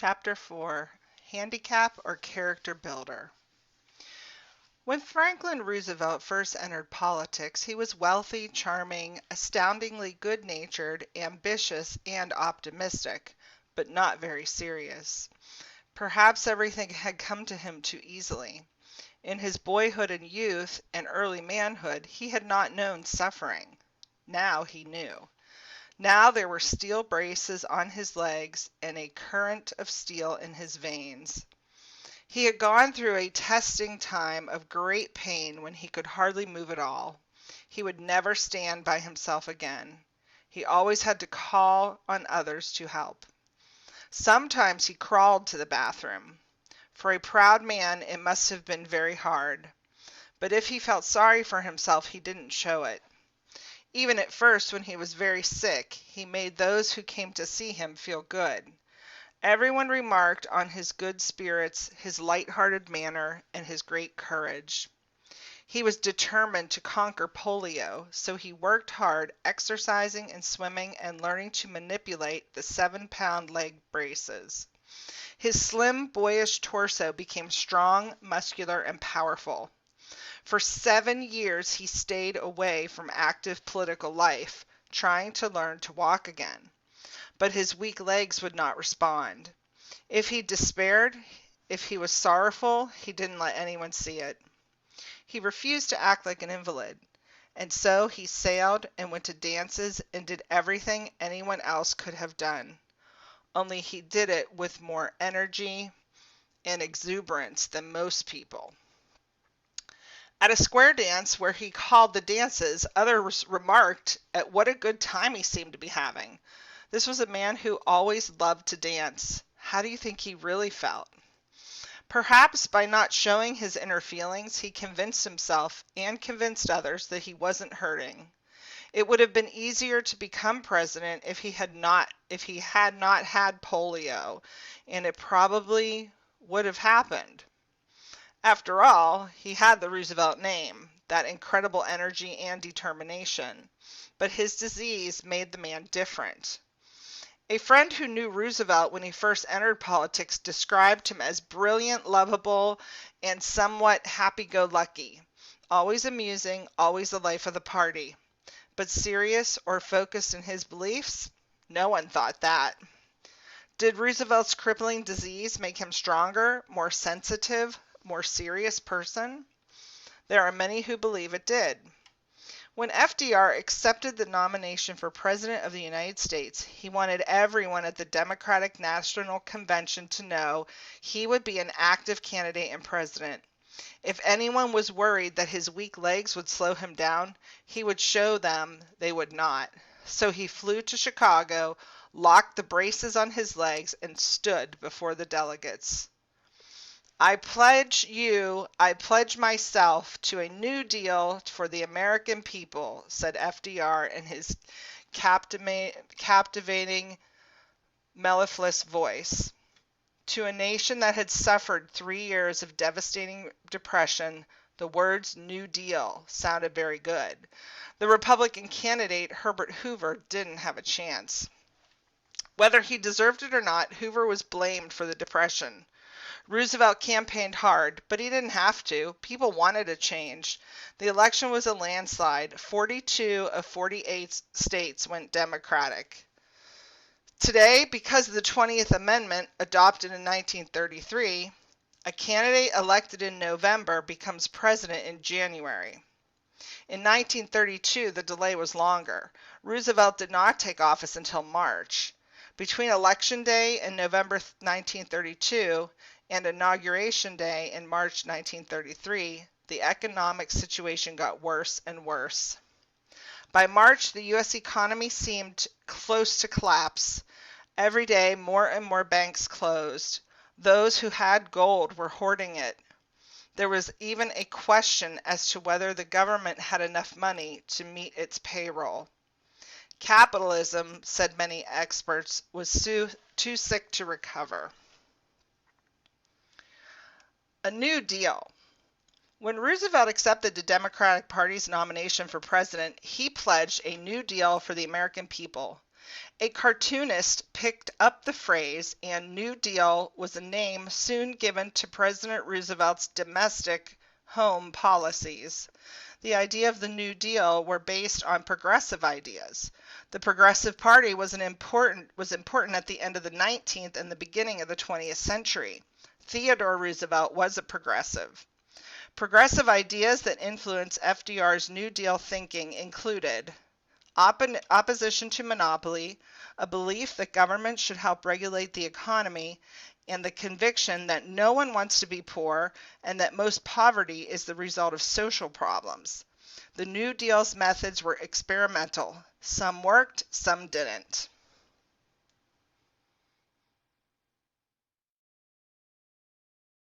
Chapter 4, Handicap or Character Builder. When Franklin Roosevelt first entered politics, he was wealthy, charming, astoundingly good-natured, ambitious, and optimistic, but not very serious. Perhaps everything had come to him too easily. In his boyhood and youth and early manhood, he had not known suffering. Now he knew. Now there were steel braces on his legs and a current of steel in his veins. He had gone through a testing time of great pain when he could hardly move at all. He would never stand by himself again. He always had to call on others to help. Sometimes he crawled to the bathroom. For a proud man, it must have been very hard. But if he felt sorry for himself, he didn't show it. Even at first, when he was very sick, he made those who came to see him feel good. Everyone remarked on his good spirits, his light-hearted manner, and his great courage. He was determined to conquer polio, so he worked hard, exercising and swimming and learning to manipulate the 7-pound leg braces. His slim, boyish torso became strong, muscular, and powerful. For 7 years he stayed away from active political life, trying to learn to walk again. But his weak legs would not respond. If he despaired, if he was sorrowful, he didn't let anyone see it. He refused to act like an invalid, and so he sailed and went to dances and did everything anyone else could have done. Only he did it with more energy and exuberance than most people. At a square dance where he called the dances, others remarked at what a good time he seemed to be having. This was a man who always loved to dance. How do you think he really felt? Perhaps by not showing his inner feelings, he convinced himself and convinced others that he wasn't hurting. It would have been easier to become president if he had not had polio, and it probably would have happened. After all, he had the Roosevelt name, that incredible energy and determination, but his disease made the man different. A friend who knew Roosevelt when he first entered politics described him as brilliant, lovable, and somewhat happy-go-lucky, always amusing, always the life of the party. But serious or focused in his beliefs? No one thought that. Did Roosevelt's crippling disease make him stronger, more sensitive, more serious person? There are many who believe it did. When FDR accepted the nomination for President of the United States, he wanted everyone at the Democratic National Convention to know he would be an active candidate and president. If anyone was worried that his weak legs would slow him down, he would show them they would not. So he flew to Chicago, locked the braces on his legs, and stood before the delegates. I pledge myself to a new deal for the American people, said FDR in his captivating, mellifluous voice. To a nation that had suffered 3 years of devastating depression, the words New Deal sounded very good. The Republican candidate, Herbert Hoover, didn't have a chance. Whether he deserved it or not, Hoover was blamed for the depression. Roosevelt campaigned hard, but he didn't have to. People wanted a change. The election was a landslide. 42 of 48 states went Democratic. Today, because of the 20th Amendment adopted in 1933, a candidate elected in November becomes president in January. In 1932, the delay was longer. Roosevelt did not take office until March. Between Election Day in November 1932 and Inauguration Day in March 1933, the economic situation got worse and worse. By March, the U.S. economy seemed close to collapse. Every day, more and more banks closed. Those who had gold were hoarding it. There was even a question as to whether the government had enough money to meet its payroll. Capitalism, said many experts, was too sick to recover. A New Deal. When Roosevelt accepted the Democratic Party's nomination for president, he pledged a new deal for the American people. A cartoonist picked up the phrase, and New Deal was a name soon given to President Roosevelt's domestic home policies. The idea of the New Deal were based on progressive ideas. The Progressive Party was important at the end of the 19th and the beginning of the 20th century. Theodore Roosevelt was a progressive. Progressive ideas that influenced FDR's New Deal thinking included opposition to monopoly, a belief that government should help regulate the economy, and the conviction that no one wants to be poor and that most poverty is the result of social problems. The New Deal's methods were experimental. Some worked, some didn't.